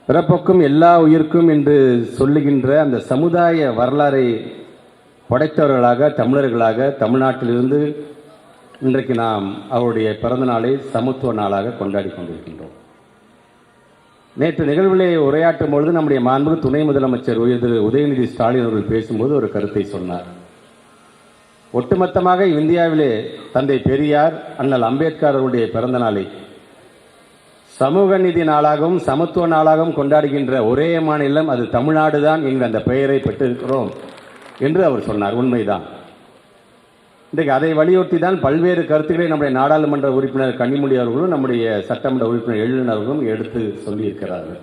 பிறப்புக்கும் எல்லா உயிர்க்கும் என்று சொல்லுகின்ற அந்த சமுதாய வரலாறை படைத்தவர்களாக தமிழர்களாக தமிழ்நாட்டிலிருந்து இன்றைக்கு நாம் அவருடைய பிறந்த நாளை சமத்துவ நாளாக கொண்டாடி கொண்டிருக்கின்றோம். நேற்று நிகழ்விலே உரையாற்றும் பொழுது நம்முடைய மாண்பு துணை முதலமைச்சர் உதயநிதி ஸ்டாலின் அவர்கள் பேசும்போது ஒரு கருத்தை சொன்னார். ஒட்டுமொத்தமாக இந்தியாவிலே தந்தை பெரியார், அண்ணல் அம்பேத்கர் அவருடைய பிறந்த நாளை சமூக நீதி நாளாகவும் சமத்துவ நாளாகவும் கொண்டாடுகின்ற ஒரே மாநிலம் அது தமிழ்நாடு தான் என்கிற அந்த பெயரை பெற்றிருக்கிறோம் என்று அவர் சொன்னார். உண்மைதான். இன்றைக்கு அதை வலியுறுத்தி தான் பல்வேறு கருத்துக்களை நம்முடைய நாடாளுமன்ற உறுப்பினர் கனிமொழி அவர்களும் நம்முடைய சட்டமன்ற உறுப்பினர் எழுதினர்களும் எடுத்து சொல்லியிருக்கிறார்கள்.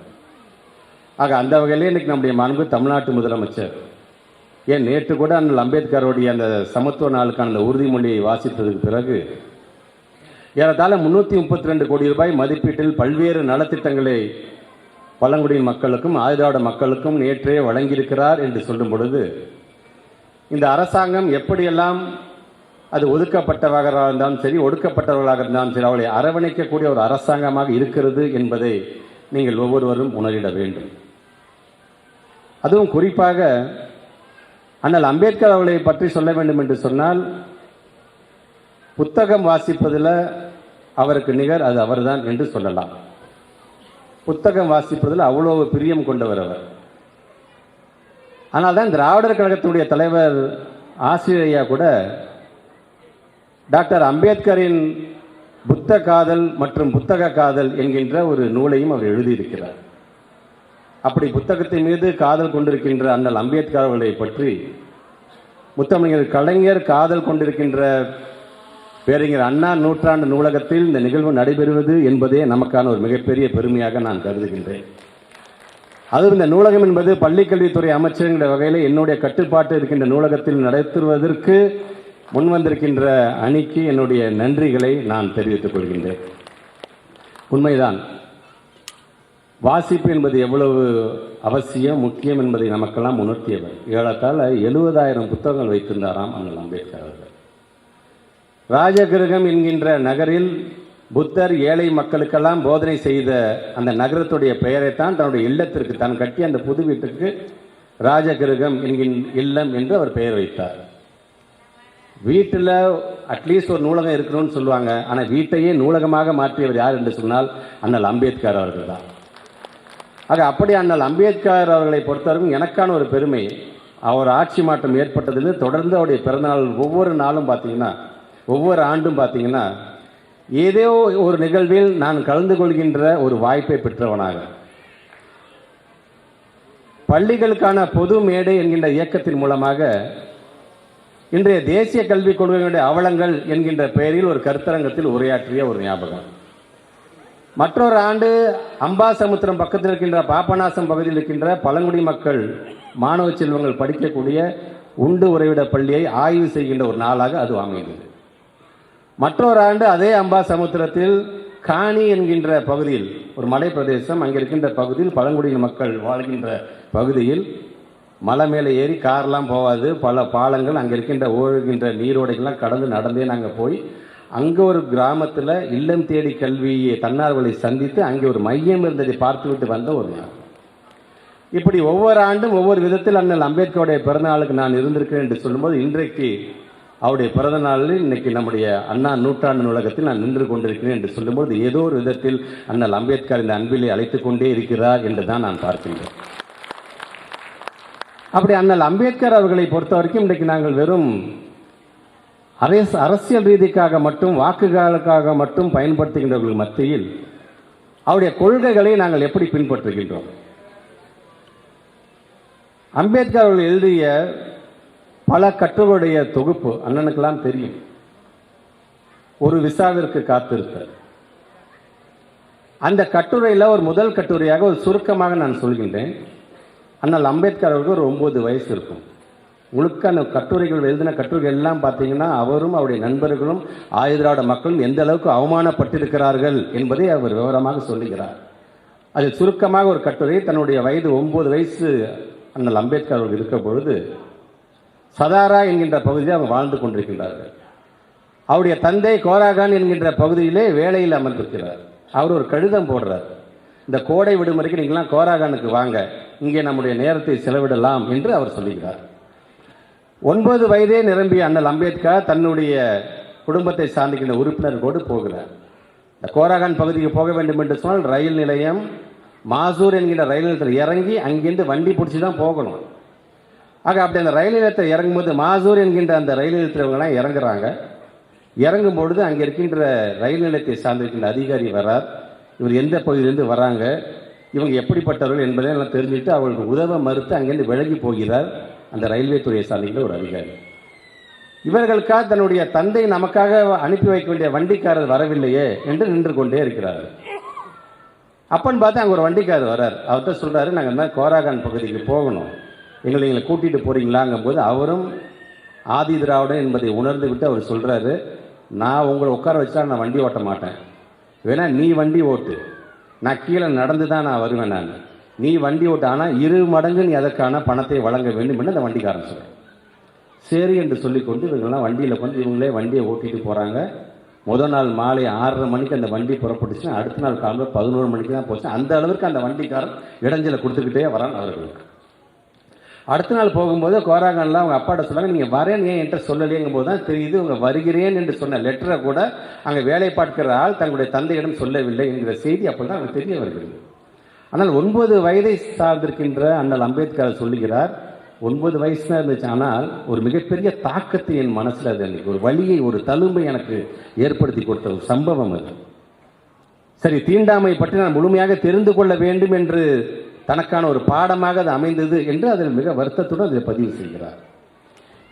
ஆக அந்த வகையிலே இன்றைக்கு நம்முடைய மாண்பு தமிழ்நாட்டு முதலமைச்சர் ஏன் நேற்று கூட அண்ணல் அம்பேத்கருடைய அந்த சமத்துவ நாளுக்கான அந்த உறுதிமொழியை வாசித்ததுக்கு பிறகு ஏறத்தாழ 332 கோடி ரூபாய் மதிப்பீட்டில் பல்வேறு நலத்திட்டங்களை பழங்குடியின் மக்களுக்கும் ஆதிதிராவிட மக்களுக்கும் நேற்றே வழங்கியிருக்கிறார் என்று சொல்லும் பொழுது இந்த அரசாங்கம் எப்படியெல்லாம் அது ஒதுக்கப்பட்டவர்களாக இருந்தாலும் சரி, ஒடுக்கப்பட்டவர்களாக இருந்தாலும் சரி, அவளை அரவணைக்கக்கூடிய ஒரு அரசாங்கமாக இருக்கிறது என்பதை நீங்கள் ஒவ்வொருவரும் உணரிட வேண்டும். அதுவும் குறிப்பாக அண்ணல் அம்பேத்கர் அவர்களை பற்றி சொல்ல வேண்டும் என்று சொன்னால், புத்தகம் வாசிப்பதில் அவருக்கு நிகர் அது அவர்தான் என்று சொல்லலாம். புத்தகம் வாசிப்பதில் அவ்வளவு பிரியம் கொண்டவர் அவர். ஆனால் தான் திராவிடர் கழகத்தினுடைய தலைவர் ஆசிரியையா கூட டாக்டர் அம்பேத்கரின் புத்த காதல் மற்றும் புத்தக காதல் என்கின்ற ஒரு நூலையும் அவர் எழுதியிருக்கிறார். அப்படி புத்தகத்தின் மீது காதல் கொண்டிருக்கின்ற அண்ணல் அம்பேத்கர் அவர்களை பற்றி முத்தமிழர் கலைஞர் காதல் கொண்டிருக்கின்ற பேரறிஞர் அண்ணா நூற்றாண்டு நூலகத்தில் இந்த நிகழ்வு நடைபெறுவது என்பதே நமக்கான ஒரு மிகப்பெரிய பெருமையாக நான் கருதுகின்றேன். அதுவும் இந்த நூலகம் என்பது பள்ளிக்கல்வித்துறை அமைச்சருங்கிற வகையில் என்னுடைய கட்டுப்பாட்டு இருக்கின்ற நூலகத்தில் நடத்துவதற்கு முன்வந்திருக்கின்ற அணிக்கு என்னுடைய நன்றிகளை நான் தெரிவித்துக் கொள்கின்றேன். உண்மைதான், வாசிப்பு என்பது எவ்வளவு அவசியம் முக்கியம் என்பதை நமக்கெல்லாம் உணர்த்தியவர். ஏறத்தாழ 70,000 புத்தகங்கள் வைத்திருந்தாராம் அண்ணல் அம்பேத்கர் அவர்கள். ராஜகிருகம் என்கின்ற நகரில் புத்தர் ஏழை மக்களுக்கெல்லாம் போதனை செய்த அந்த நகரத்துடைய பெயரைத்தான் தன்னுடைய இல்லத்திற்கு தான் கட்டிய அந்த புது வீட்டுக்கு ராஜகிருகம் என்கின்ற இல்லம் என்று அவர் பெயர் வைத்தார். வீட்டில் அட்லீஸ்ட் ஒரு நூலகம் இருக்கணும்னு சொல்லுவாங்க. ஆனால் வீட்டையே நூலகமாக மாற்றியவர் யார் என்று சொன்னால் அண்ணல் அம்பேத்கர் அவர்கள் தான். ஆக அப்படி அண்ணல் அம்பேத்கர் அவர்களை பொறுத்தவரைக்கும் எனக்கான ஒரு பெருமை, அவர் ஆட்சி மாற்றம் ஏற்பட்டதில் தொடர்ந்து அவருடைய பிறந்தநாள் ஒவ்வொரு நாளும் பார்த்தீங்கன்னா, ஒவ்வொரு ஆண்டும் பார்த்தீங்கன்னா ஏதோ ஒரு நிகழ்வில் நான் கலந்து கொள்கின்ற ஒரு வாய்ப்பை பெற்றவனாக, பள்ளிகளுக்கான பொது மேடை என்கின்ற இயக்கத்தின் மூலமாக இன்றைய தேசிய கல்விக் கொள்கைகளுடைய அவலங்கள் என்கின்ற பெயரில் ஒரு கருத்தரங்கத்தில் உரையாற்றிய ஒரு ஞாபகம். மற்றொரு ஆண்டு அம்பாசமுத்திரம் பக்கத்தில் இருக்கின்ற பாபநாசம் பகுதியில் இருக்கின்ற பழங்குடி மக்கள் மாணவ செல்வங்கள் படிக்கக்கூடிய உண்டு உறைவிட பள்ளியை ஆய்வு செய்கின்ற ஒரு நாளாக அது அமைந்தது. மற்றொரு ஆண்டு அதே அம்பாசமுத்திரத்தில் காணி என்கின்ற பகுதியில், ஒரு மலை பிரதேசம், அங்கே இருக்கின்ற பகுதியில் பழங்குடியின மக்கள் வாழ்கின்ற பகுதியில் மலை மேலே ஏறி கார்லாம் போகாது, பல பாலங்கள், அங்கே இருக்கின்ற ஓடுகின்ற நீரோடைகள்லாம் கடந்து நடந்தே நாங்கள் போய் அங்கே ஒரு கிராமத்தில் இல்லம் தேடி கல்வியை தன்னார்வலை சந்தித்து அங்கே ஒரு மையம் இருந்ததை பார்த்துவிட்டு வந்த ஒரு நாள். இப்படி ஒவ்வொரு ஆண்டும் ஒவ்வொரு விதத்தில் அண்ணல் அம்பேத்கருடைய பிறந்தநாளுக்கு நான் இருந்திருக்கிறேன் என்று சொல்லும்போது, இன்றைக்கு அவருடைய பிறந்த நாளில் இன்னைக்கு நம்முடைய அண்ணா நூற்றாண்டு நூலகத்தில் நான் நின்று கொண்டிருக்கிறேன் என்று சொல்லும்போது ஏதோ ஒரு விதத்தில் அண்ணல் அம்பேத்கர் இந்த அன்பிலே அழைத்துக் கொண்டே இருக்கிறார் என்று தான் நான் பார்க்கின்றேன். அப்படி அண்ணல் அம்பேத்கர் அவர்களை பொறுத்த வரைக்கும் இன்றைக்கு நாங்கள் வெறும் அரசியல் ரீதிக்காக மட்டும் வாக்குகளுக்காக மட்டும் பயன்படுத்துகின்றவர்கள் மத்தியில் அவருடைய கொள்கைகளை நாங்கள் எப்படி பின்பற்றுகின்றோம்? அம்பேத்கர் அவர்கள் எழுதிய பல கட்டுரையுடைய தொகுப்பு அண்ணனுக்கெல்லாம் தெரியும். ஒரு விசாவிற்கு காத்திருத்தல், அந்த கட்டுரையில் ஒரு முதல் கட்டுரையாக ஒரு சுருக்கமாக நான் சொல்கின்றேன். அண்ணல் அம்பேத்கர் அவருக்கு ஒரு 9 வயசு இருக்கும். முழுக்க அந்த கட்டுரைகள் எழுதின கட்டுரைகள் எல்லாம் பார்த்தீங்கன்னா அவரும் அவருடைய நண்பர்களும் ஆதிதிராவிட மக்களும் எந்த அளவுக்கு அவமானப்பட்டிருக்கிறார்கள் என்பதை அவர் விவரமாக சொல்லுகிறார். அதில் சுருக்கமாக ஒரு கட்டுரை, தன்னுடைய வயது 9 வயசு அண்ணல் அம்பேத்கர் அவர்கள் இருக்க பொழுது சதாரா என்கின்ற பகுதியில் அவர் வாழ்ந்து கொண்டிருக்கின்றார்கள். அவருடைய தந்தை கோராகான் என்கின்ற பகுதியிலே வேலையில் அமர்ந்திருக்கிறார். அவர் ஒரு கடிதம் போடுறார், இந்த கோடை விடுமுறைக்கு நீங்களாம் கோராகானுக்கு வாங்க, இங்கே நம்முடைய நேரத்தை செலவிடலாம் என்று அவர் சொல்லுகிறார். 9 வயதே நிரம்பிய அண்ணல் அம்பேத்கர் தன்னுடைய குடும்பத்தை சார்ந்திருக்கின்ற உறுப்பினர்களோடு போகிறார். இந்த கோராகான் பகுதிக்கு போக வேண்டும் என்று சொன்னால் ரயில் நிலையம் மாசூர் என்கின்ற ரயில் நிலையத்தில் இறங்கி அங்கிருந்து வண்டி பிடிச்சி தான் போகணும். ஆக அப்படி அந்த ரயில் நிலையத்தில் இறங்கும்போது மாசூர் என்கின்ற அந்த ரயில் நிலையத்தில்வங்களாம் இறங்குறாங்க. இறங்கும் பொழுது அங்கே இருக்கின்ற ரயில் நிலையத்தை சார்ந்திருக்கின்ற அதிகாரி வரார். இவர் எந்த பகுதியிலிருந்து வராங்க, இவங்க எப்படிப்பட்டவர்கள் என்பதை எல்லாம் தெரிஞ்சுட்டு அவர்களுக்கு உதவ மறுத்து அங்கேருந்து விலகி போகிறார் அந்த ரயில்வே துறையை சார்ந்திருக்கிற ஒரு அதிகாரி. இவர்களுக்காக தன்னுடைய தந்தை நமக்காக அனுப்பி வைக்க வேண்டிய வண்டிக்காரர் வரவில்லையே என்று நின்று கொண்டே இருக்கிறார். அப்பன்னு பார்த்து அங்கே ஒரு வண்டிக்காரர் வர்றார். அவர்கிட்ட சொல்கிறாரு, நாங்கள் இந்த கோராகான் பகுதிக்கு போகணும், எங்களை கூட்டிகிட்டு போகிறீங்களாங்கும் போது அவரும் ஆதி திராவிடன் என்பதை உணர்ந்து விட்டு அவர் சொல்கிறாரு, நான் உங்களை உட்கார வச்சா நான் வண்டி ஓட்ட மாட்டேன், வேணா நீ வண்டி ஓட்டு, நான் கீழே நடந்து தான் நான் வருவேன், நான் நீ வண்டி ஓட்டு, ஆனால் 2 மடங்கு நீ அதற்கான பணத்தை வழங்க வேண்டும் என்று அந்த வண்டிக்காரன் சொல்கிறேன். சரி என்று சொல்லிக்கொண்டு இவங்கெல்லாம் வண்டியில் வந்து இவங்களே வண்டியை ஓட்டிகிட்டு போகிறாங்க. முதல் நாள் மாலை 6:30 மணிக்கு அந்த வண்டி புறப்பட்டுச்சுன்னா அடுத்த நாள் காலையில் 11 மணிக்கு தான் போச்சு. அந்த அளவுக்கு அந்த வண்டிக்காரன் இடைஞ்சலை கொடுத்துக்கிட்டே வரான் அவர்களுக்கு. அடுத்த நாள் போகும்போது கோராகான்லாம் அவங்க அப்பாட்ட சொன்னாங்க, நீங்கள் வரேன் ஏன் என்கிட்ட சொல்லலையேங்கும் போது தான் தெரியுது உங்க வருகிறேன் என்று சொன்ன லெட்டரை கூட அங்கே வேலை பார்க்கிற ஆள் தங்களுடைய தந்தையிடம் சொல்லவில்லை என்கிற செய்தி அப்போ தான் அவங்க தெரிய வருகிறது. ஆனால் 9 வயதை சார்ந்திருக்கின்ற அண்ணல் அம்பேத்கர் சொல்லுகிறார், 9 வயசு தான் இருந்துச்சு, ஆனால் ஒரு மிகப்பெரிய தாக்கத்தை என் மனசில் அது அன்றைக்கி ஒரு வழியை ஒரு தழும்பை எனக்கு ஏற்படுத்தி கொடுத்த ஒரு சம்பவம் அது. சரி, தீண்டாமை பற்றி நான் முழுமையாக தெரிந்து கொள்ள வேண்டும் என்று தனக்கான ஒரு பாடமாக அது அமைந்தது என்று அதில் மிக வருத்தத்துடன் அதை பதிவு செய்கிறார்.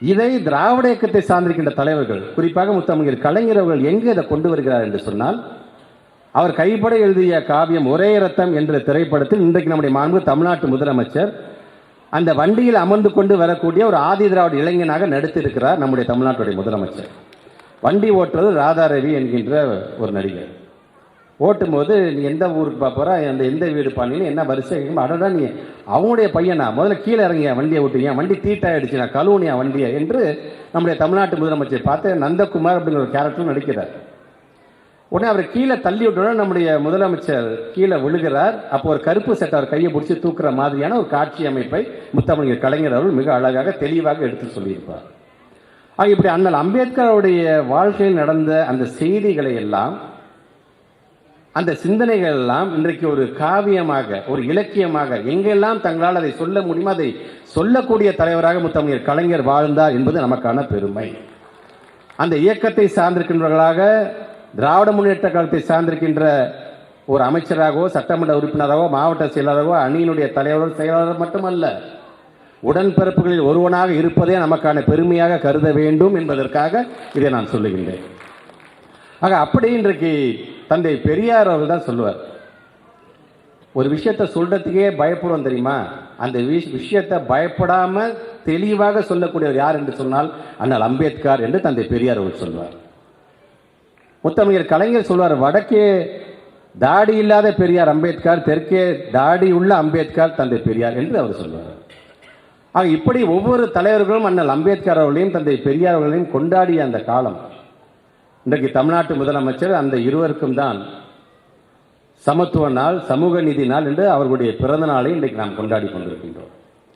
இதை திராவிட இயக்கத்தை சார்ந்திருக்கின்ற தலைவர்கள், குறிப்பாக முத்தமிழர் கலைஞர் அவர்கள் எங்கே இதை கொண்டு வருகிறார் என்று சொன்னால், அவர் கைப்பட எழுதிய காவியம் ஒரே ரத்தம் என்ற திரைப்படத்தில் இன்றைக்கு நம்முடைய மாண்பு தமிழ்நாட்டு முதலமைச்சர் அந்த வண்டியில் அமர்ந்து கொண்டு வரக்கூடிய ஒரு ஆதி திராவிட இளைஞனாக நடித்திருக்கிறார் நம்முடைய தமிழ்நாட்டுடைய முதலமைச்சர். வண்டி ஓட்டுறது ராதாரவி என்கின்ற ஒரு நடிகர். ஓட்டும் போது நீ எந்த ஊருக்கு பார்ப்போறா, அந்த எந்த வீடு பாண்டின்னு என்ன வரிசை, அடடா நீ அவங்களுடைய பையனா, முதல்ல கீழே இறங்கிய வண்டியை ஓட்டுங்க, வண்டி தீட்டாயிடுச்சு, நான் கழுவுனியா வண்டியை என்று நம்முடைய தமிழ்நாட்டு முதலமைச்சர் பார்த்து நந்தகுமார் அப்படிங்கிற ஒரு கேரக்டரும் நடிக்கிறார். உடனே அவர் கீழே தள்ளி விட்டோன்னா நம்முடைய முதலமைச்சர் கீழே விழுகிறார். அப்போ ஒரு கருப்பு சட்டை அவர் கையை பிடிச்சி தூக்குற மாதிரியான ஒரு காட்சி அமைப்பை முத்தமிழர் கலைஞர் அவர்கள் மிக அழகாக தெளிவாக எடுத்து சொல்லியிருப்பார். இப்படி அண்ணல் அம்பேத்கருடைய வாழ்க்கையில் நடந்த அந்த செய்திகளை எல்லாம், அந்த சிந்தனைகள் எல்லாம் இன்றைக்கு ஒரு காவியமாக, ஒரு இலக்கியமாக எங்கெல்லாம் தங்களால் அதை சொல்ல முடியுமோ அதை சொல்லக்கூடிய தலைவராக முத்தமிழர் கலைஞர் வாழ்ந்தார் என்பது நமக்கான பெருமை. அந்த இயக்கத்தை சார்ந்திருக்கின்றவர்களாக, திராவிட முன்னேற்ற கழகத்தை சார்ந்திருக்கின்ற ஒரு அமைச்சராகவோ சட்டமன்ற உறுப்பினராகவோ மாவட்ட செயலாளராகவோ அணியினுடைய தலைவரோ செயலாளர் மட்டுமல்ல, உடன்பிறப்புகளில் ஒருவனாக இருப்பதே நமக்கான பெருமையாக கருத வேண்டும் என்பதற்காக இதை நான் சொல்லுகின்றேன். ஆக அப்படி இன்றைக்கு தந்தை பெரியார் அவர்கள் தான் சொல்லுவார், ஒரு விஷயத்தை சொல்றதுக்கே பயப்படுவோம் தெரியுமா, அந்த விஷயத்தை பயப்படாம தெளிவாக சொல்லக்கூடியவர் யார் என்று சொன்னால் அண்ணல் அம்பேத்கர் என்று தந்தை பெரியார் அவர்கள் சொல்வார். முத்தமிழர் கலைஞர் சொல்வார், வடக்கே தாடி இல்லாத பெரியார் அம்பேத்கர், தெற்கே தாடி உள்ள அம்பேத்கர் தந்தை பெரியார் என்று அவர் சொல்வார். ஆக இப்படி ஒவ்வொரு தலைவர்களும் அண்ணல் அம்பேத்கர் அவர்களையும் தந்தை பெரியார் அவர்களையும் கொண்டாடிய அந்த காலம். இன்றைக்கு தமிழ்நாட்டு முதலமைச்சர் அந்த இருவருக்கும் தான் சமத்துவ நாள், சமூக நீதி நாள் என்று அவர்களுடைய பிறந்த நாளை இன்றைக்கு நாம் கொண்டாடி கொண்டிருக்கின்றோம்.